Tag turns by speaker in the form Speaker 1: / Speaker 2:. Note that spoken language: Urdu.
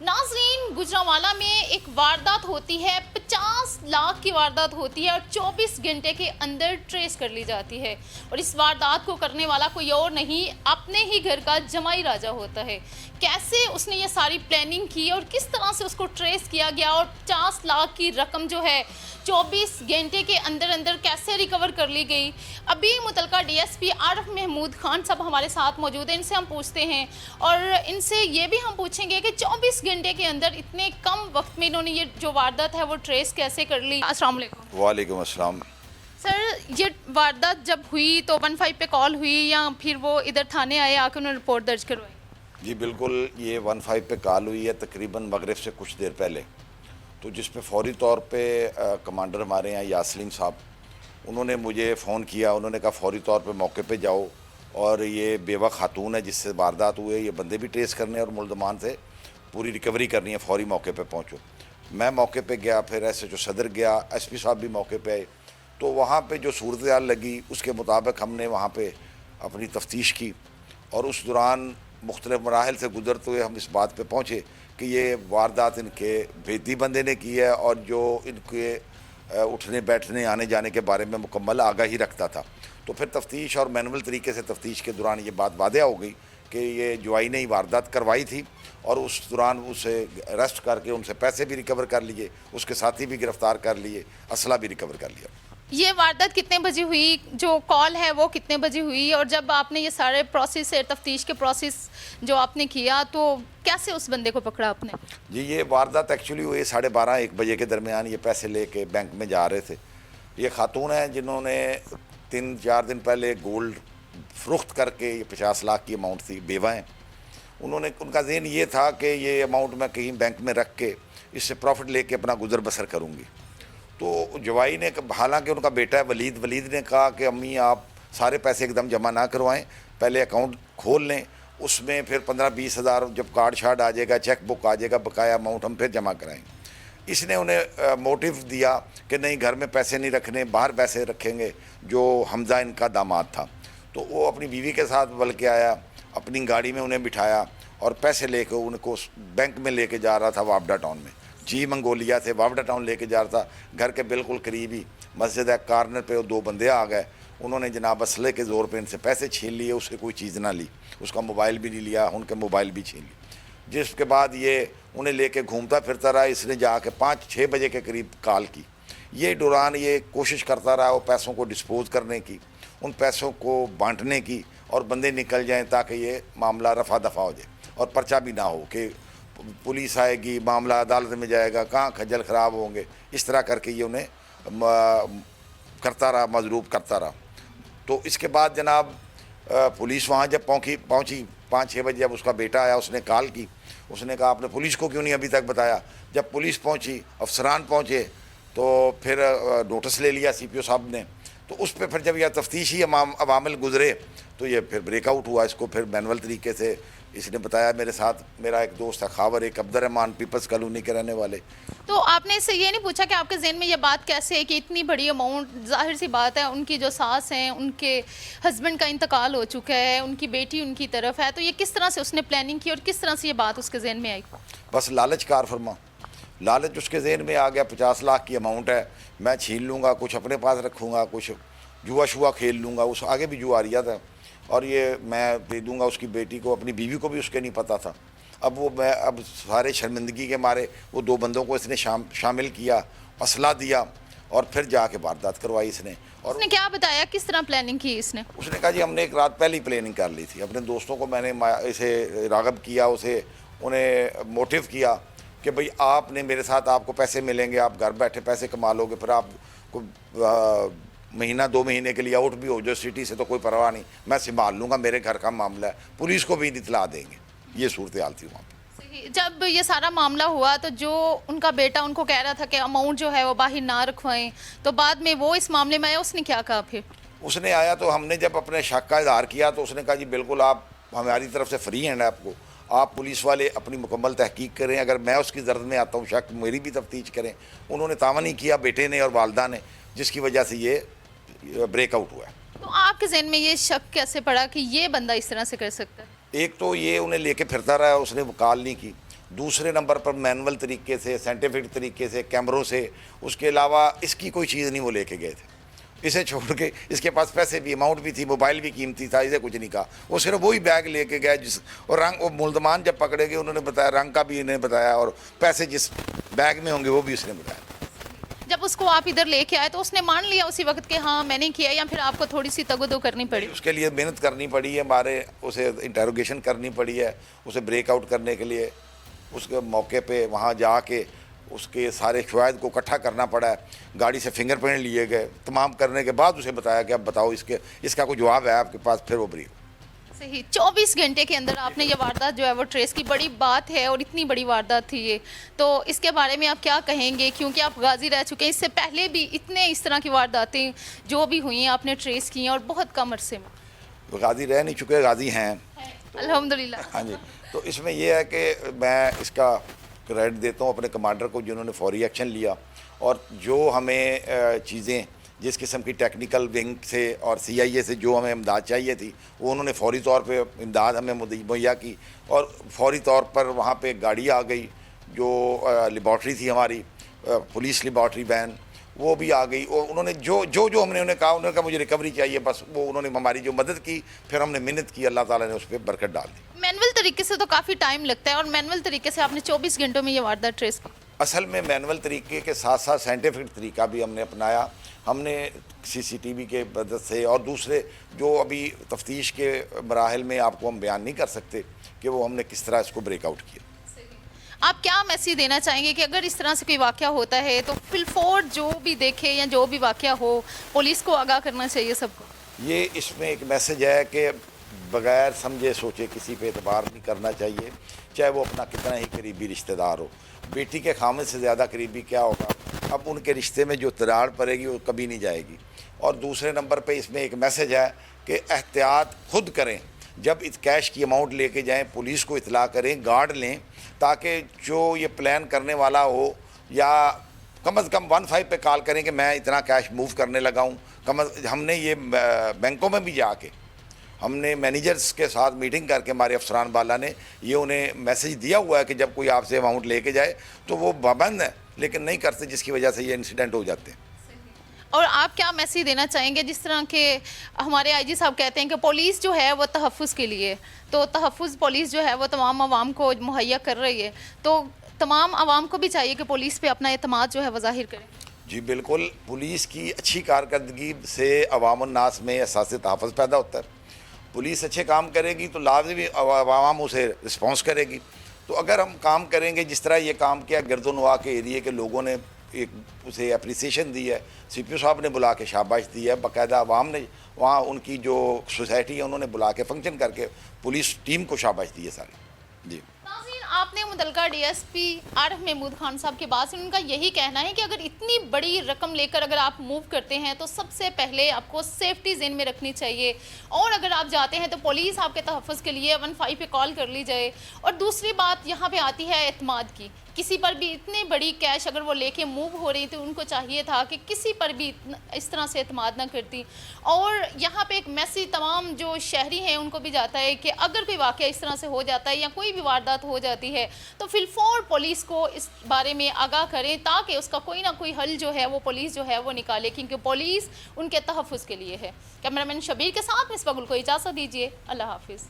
Speaker 1: ناظرین، گجرانوالہ میں ایک واردات ہوتی ہے، 50 لاکھ کی واردات ہوتی ہے اور 24 گھنٹے کے اندر ٹریس کر لی جاتی ہے، اور اس واردات کو کرنے والا کوئی اور نہیں، اپنے ہی گھر کا جمائی راجہ ہوتا ہے۔ کیسے اس نے یہ ساری پلاننگ کی اور کس طرح سے اس کو ٹریس کیا گیا، اور 50 لاکھ کی رقم جو ہے 24 گھنٹے کے اندر کیسے ریکور کر لی گئی، ابھی متعلقہ ڈی ایس پی عارف محمود خان صاحب ہمارے ساتھ موجود ہیں، ان سے ہم پوچھتے ہیں، اور ان سے یہ بھی ہم پوچھیں گے کہ 24 گھنٹے کے اندر اتنے کم وقت میں انہوں نے یہ جو واردات ہے وہ ٹریس کیسے کر لی۔ السلام علیکم۔
Speaker 2: وعلیکم السلام۔
Speaker 1: سر، یہ واردات جب ہوئی تو 15 پہ کال ہوئی یا پھر وہ ادھر تھانے آئے آ کے انہوں نے رپورٹ درج کروائی؟
Speaker 2: جی بالکل، یہ 15 پہ کال ہوئی ہے تقریباً مغرب سے کچھ دیر پہلے، تو جس پہ فوری طور پہ کمانڈر ہمارے ہیں یاسلیم صاحب، انہوں نے مجھے فون کیا، انہوں نے کہا فوری طور پہ موقع پہ جاؤ، اور یہ بیوہ خاتون ہے جس سے واردات ہوئے، یہ بندے بھی ٹریس کرنے اور ملزمان سے پوری ریکوری کرنی ہے، فوری موقع پہ پہنچو۔ میں موقع پہ گیا، پھر ایس ایچ او صدر گیا، ایس پی صاحب بھی موقع پہ آئے، تو وہاں پہ جو صورتحال لگی اس کے مطابق ہم نے وہاں پہ اپنی تفتیش کی، اور اس دوران مختلف مراحل سے گزرتے ہوئے ہم اس بات پہ پہنچے کہ یہ واردات ان کے بھیتی بندے نے کی ہے، اور جو ان کے اٹھنے بیٹھنے آنے جانے کے بارے میں مکمل آگاہی رکھتا تھا۔ تو پھر تفتیش اور مینول طریقے سے تفتیش کے دوران یہ بات واضح ہو گئی کہ یہ جوائی نے ہی واردات کروائی تھی، اور اس دوران اسے اریسٹ کر کے ان سے پیسے بھی ریکور کر لیے، اس کے ساتھی بھی گرفتار کر لیے، اسلحہ بھی ریکور کر لیا۔
Speaker 1: یہ واردات کتنے بجے ہوئی، جو کال ہے وہ کتنے بجے ہوئی، اور جب آپ نے یہ سارے پروسیس تفتیش کے پروسیس جو آپ نے کیا تو کیسے اس بندے کو پکڑا آپ نے؟
Speaker 2: جی یہ واردات ایکچولی ہوئی 12:30 1 بجے کے درمیان، یہ پیسے لے کے بینک میں جا رہے تھے۔ یہ خاتون ہیں جنہوں نے 3-4 دن پہلے گولڈ فروخت کر کے، یہ 50 لاکھ کی اماؤنٹ تھی، بیوہ ہیں، ان کا ذہن یہ تھا کہ یہ اماؤنٹ میں کہیں بینک میں رکھ کے اس سے پروفٹ لے کے اپنا گزر بسر کروں گی۔ تو جوائی نے، حالانکہ ان کا بیٹا ہے ولید نے کہا کہ امی آپ سارے پیسے ایک دم جمع نہ کروائیں، پہلے اکاؤنٹ کھول لیں، اس میں پھر 15-20 ہزار جب کارڈ شارڈ آ جائے گا، چیک بک آ جائے گا، بقایا اماؤنٹ ہم پھر جمع کرائیں گے۔ اس نے انہیں موٹیو دیا کہ نہیں، گھر میں پیسے نہیں رکھنے، باہر پیسے رکھیں گے، جو حمزہ ان کا داماد تھا۔ تو وہ اپنی بیوی کے ساتھ بل کے آیا، اپنی گاڑی میں انہیں بٹھایا اور پیسے لے کے ان کو بینک میں لے کے جا رہا تھا، وابڈا ٹاؤن میں، جی منگولیا سے وابڈا ٹاؤن لے کے جا رہا تھا۔ گھر کے بالکل قریب ہی مسجد ہے، کارنر پہ 2 بندے آ گئے، انہوں نے جناب اسلحے کے زور پہ ان سے پیسے چھین لیے، اس سے کوئی چیز نہ لی، اس کا موبائل بھی نہیں لیا، ان کے موبائل بھی چھین لی۔ جس کے بعد یہ انہیں لے کے گھومتا پھرتا رہا، اس نے جا کے 5-6 بجے کے قریب کال کی۔ یہ دوران یہ کوشش کرتا رہا وہ پیسوں کو ڈسپوز کرنے کی، ان پیسوں کو بانٹنے کی، اور بندے نکل جائیں تاکہ یہ معاملہ رفع دفع ہو جائے اور پرچہ بھی نہ ہو کہ پولیس آئے گی، معاملہ عدالت میں جائے گا، کہاں کھجل خراب ہوں گے۔ اس طرح کر کے یہ انہیں کرتا رہا، مضروب کرتا رہا۔ تو اس کے بعد جناب پولیس وہاں جب پہنچی 5-6 بجے، جب اس کا بیٹا آیا، اس نے کال کی، اس نے کہا آپ نے پولیس کو کیوں نہیں ابھی تک بتایا؟ جب پولیس پہنچی، افسران پہنچے، تو پھر نوٹس لے لیا سی پی او صاحب نے۔ تو اس پہ پھر جب یہ تفتیشی عوامل گزرے تو یہ پھر بریک آؤٹ ہوا۔ اس کو پھر مینول طریقے سے اس نے بتایا، میرے ساتھ میرا ایک دوست ہے خاور، ایک عبدالرحمان، پیپلز کالونی کے رہنے والے۔
Speaker 1: تو آپ نے اس سے یہ نہیں پوچھا کہ آپ کے ذہن میں یہ بات کیسے ہے کہ اتنی بڑی اماؤنٹ، ظاہر سی بات ہے ان کی جو ساس ہیں ان کے ہسبینڈ کا انتقال ہو چکا ہے، ان کی بیٹی ان کی طرف ہے، تو یہ کس طرح سے اس نے پلاننگ کی اور کس طرح سے یہ بات اس کے ذہن میں آئی؟
Speaker 2: بس لالچ کار فرما، لالچ اس کے ذہن میں آ گیا، 50 لاکھ کی اماؤنٹ ہے، میں چھین لوں گا، کچھ اپنے پاس رکھوں گا، کچھ جوا شوا کھیل لوں گا، اس آگے بھی جوا رہا تھا، اور یہ میں دے دوں گا اس کی بیٹی کو، اپنی بیوی کو بھی اس کے نہیں پتہ تھا۔ اب سارے شرمندگی کے مارے وہ 2 بندوں کو اس نے شامل کیا، اسلحہ دیا، اور پھر جا کے واردات کروائی اس نے۔ اور
Speaker 1: اس نے کیا بتایا، کس طرح پلاننگ کی اس نے؟
Speaker 2: اس نے کہا جی ہم نے ایک رات پہلے ہی پلاننگ کر لی تھی، اپنے دوستوں کو میں نے اسے راغب کیا، انہیں موٹیو کیا کہ بھئی آپ نے میرے ساتھ، آپ کو پیسے ملیں گے، آپ گھر بیٹھے پیسے کما لو گے، پھر آپ کو مہینہ 2 مہینے کے لیے آؤٹ بھی ہو جو سٹی سے تو کوئی پرواہ نہیں، میں سنبھال لوں گا، میرے گھر کا معاملہ ہے، پولیس کو بھی اطلاع دیں گے۔ یہ صورتحال تھی وہاں پہ۔
Speaker 1: جب یہ سارا معاملہ ہوا تو جو ان کا بیٹا ان کو کہہ رہا تھا کہ اماؤنٹ جو ہے وہ باہر نہ رکھوائیں، تو بعد میں وہ اس معاملے میں آیا، اس نے کیا کہا پھر؟
Speaker 2: اس نے آیا تو ہم نے جب اپنے شک کا اظہار کیا تو اس نے کہا جی بالکل آپ ہماری طرف سے فری ہینڈ ہے، آپ کو، آپ پولیس والے اپنی مکمل تحقیق کریں، اگر میں اس کی زرد میں آتا ہوں شک میری بھی تفتیش کریں۔ انہوں نے تعاون ہی کیا، بیٹے نے اور والدہ نے، جس کی وجہ سے یہ بریک آؤٹ ہوا ہے۔
Speaker 1: تو آپ کے ذہن میں یہ شک کیسے پڑا کہ یہ بندہ اس طرح سے کر سکتا ہے؟
Speaker 2: ایک تو یہ انہیں لے کے پھرتا رہا، اس نے کال نہیں کی، دوسرے نمبر پر مینول طریقے سے سائنٹیفک طریقے سے کیمروں سے، اس کے علاوہ اس کی کوئی چیز نہیں وہ لے کے گئے تھے. اسے چھوڑ کے اس کے پاس پیسے بھی اماؤنٹ بھی تھی، موبائل بھی قیمتی تھا، اسے کچھ نہیں کہا. وہ صرف وہی بیگ لے کے گیا اور رنگ وہ ملزمان جب پکڑے گئے انہوں نے بتایا، رنگ کا بھی انہیں بتایا اور پیسے جس بیگ میں ہوں گے وہ بھی اس نے بتایا.
Speaker 1: جب اس کو آپ ادھر لے کے آئے تو اس نے مان لیا اسی وقت کہ ہاں میں نے کیا، یا پھر آپ کو تھوڑی سی تگودو کرنی پڑی؟
Speaker 2: اس کے لیے محنت کرنی پڑی ہے، ہمارے اسے انٹروگیشن کرنی پڑی ہے، اسے بریک آؤٹ کرنے کے لیے اس کے موقع پہ وہاں جا کے اس کے سارے شواہد کو اکٹھا کرنا پڑا ہے. گاڑی سے فنگر پرنٹ لیے گئے، تمام کرنے کے بعد اسے بتایا کہ اب بتاؤ اس کا کوئی جواب ہے آپ کے پاس، پھر وہ بریک.
Speaker 1: صحیح. 24 گھنٹے کے اندر آپ نے یہ واردات جو ہے وہ ٹریس کی، بڑی بات ہے اور اتنی بڑی واردات تھی یہ. تو اس کے بارے میں آپ کیا کہیں گے؟ کیونکہ آپ غازی رہ چکے ہیں، اس سے پہلے بھی اتنے اس طرح کی وارداتیں جو بھی ہوئی ہیں آپ نے ٹریس کی ہیں اور بہت کم عرصے میں.
Speaker 2: غازی رہ نہیں چکے، غازی ہیں
Speaker 1: الحمدللہ.
Speaker 2: ہاں جی. تو اس میں یہ ہے کہ میں اس کا کریڈٹ دیتا ہوں اپنے کمانڈر کو جنہوں نے فوری ایکشن لیا، اور جو ہمیں چیزیں جس قسم کی ٹیکنیکل ونگ سے اور سی آئی اے سے جو ہمیں امداد چاہیے تھی وہ انہوں نے فوری طور پہ امداد ہمیں مہیا کی، اور فوری طور پر وہاں پہ گاڑی آ گئی جو لیبارٹری تھی ہماری، پولیس لیبارٹری وین، وہ بھی آ گئی. اور انہوں نے جو ہم نے انہیں کہا مجھے ریکوری چاہیے، بس وہ انہوں نے ہماری جو مدد کی، پھر ہم نے محنت کی، اللہ تعالیٰ نے اس پہ برکت ڈال دی.
Speaker 1: مینول طریقے سے تو کافی ٹائم لگتا ہے، اور مینول طریقے سے آپ نے 24 گھنٹوں میں یہ واردات ٹریس کی.
Speaker 2: اصل میں مینول طریقے کے ساتھ ساتھ سائنٹیفک طریقہ بھی ہم نے اپنایا. ہم نے سی سی ٹی وی کے مدد سے اور دوسرے جو ابھی تفتیش کے مراحل میں آپ کو ہم بیان نہیں کر سکتے کہ وہ ہم نے کس طرح اس کو بریک آؤٹ کیا.
Speaker 1: آپ کیا میسیج دینا چاہیں گے کہ اگر اس طرح سے کوئی واقعہ ہوتا ہے تو فی الفور جو بھی دیکھے یا جو بھی واقعہ ہو پولیس کو آگاہ کرنا چاہیے سب کو؟
Speaker 2: یہ اس میں ایک میسج ہے کہ بغیر سمجھے سوچے کسی پہ اعتبار نہیں کرنا چاہیے، چاہے وہ اپنا کتنا ہی قریبی رشتہ دار ہو. بیٹی کے خامد سے زیادہ قریبی کیا ہوگا؟ اب ان کے رشتے میں جو تراڑ پڑے گی وہ کبھی نہیں جائے گی. اور دوسرے نمبر پہ اس میں ایک میسج ہے کہ احتیاط خود کریں، جب کیش کی اماؤنٹ لے کے جائیں پولیس کو اطلاع کریں، گارڈ لیں، تاکہ جو یہ پلان کرنے والا ہو یا کم از کم 15 پہ کال کریں کہ میں اتنا کیش موو کرنے لگا ہوں. ہم نے یہ بینکوں میں بھی جا کے ہم نے مینیجرز کے ساتھ میٹنگ کر کے ہمارے افسران بالا نے یہ انہیں میسج دیا ہوا ہے کہ جب کوئی آپ سے اماؤنٹ لے کے جائے تو وہ پابند ہے لیکن نہیں کرتے، جس کی وجہ سے یہ انسیڈنٹ ہو جاتے ہیں.
Speaker 1: اور آپ کیا میسیج دینا چاہیں گے؟ جس طرح کہ ہمارے آئی جی صاحب کہتے ہیں کہ پولیس جو ہے وہ تحفظ کے لیے، تو تحفظ پولیس جو ہے وہ تمام عوام کو مہیا کر رہی ہے، تو تمام عوام کو بھی چاہیے کہ پولیس پہ اپنا اعتماد جو ہے وہ ظاہر کریں.
Speaker 2: جی بالکل، پولیس کی اچھی کارکردگی سے عوام الناس میں احساس تحفظ پیدا ہوتا ہے. پولیس اچھے کام کرے گی تو لازمی عوام اسے رسپانس کرے گی. تو اگر ہم کام کریں گے جس طرح یہ کام کیا گردنوا کے ایریے کے لوگوں نے ایک اسے اپریسیشن دی ہے، سی پی او صاحب نے بلا کے شاباش دی ہے، باقاعدہ عوام نے وہاں ان کی جو سوسائٹی ہے انہوں نے بلا کے فنکشن کر کے پولیس ٹیم کو شاباش دی ہے ساری. جی
Speaker 1: ناظرین، آپ نے متعلقہ ڈی ایس پی عارف محمود خان صاحب کے بعد سے ان کا یہی کہنا ہے کہ اگر اتنی بڑی رقم لے کر اگر آپ موو کرتے ہیں تو سب سے پہلے آپ کو سیفٹی ذہن میں رکھنی چاہیے، اور اگر آپ جاتے ہیں تو پولیس آپ کے تحفظ کے لیے 15 پہ کال کر لی جائے. اور دوسری بات یہاں پہ آتی ہے اعتماد کی. کسی پر بھی اتنی بڑی کیش اگر وہ لے کے موو ہو رہی تھی ان کو چاہیے تھا کہ کسی پر بھی اس طرح سے اعتماد نہ کرتی. اور یہاں پہ ایک میسیج تمام جو شہری ہیں ان کو بھی جاتا ہے کہ اگر کوئی واقعہ اس طرح سے ہو جاتا ہے یا کوئی بھی واردات ہو جاتی ہے تو فی الفور پولیس کو اس بارے میں آگاہ کریں تاکہ اس کا کوئی نہ کوئی حل جو ہے وہ پولیس جو ہے وہ نکالے، کیونکہ پولیس ان کے تحفظ کے لیے ہے. کیمرہ مین شبیر کے ساتھ مصباح گل کو اجازت دیجیے. اللہ حافظ.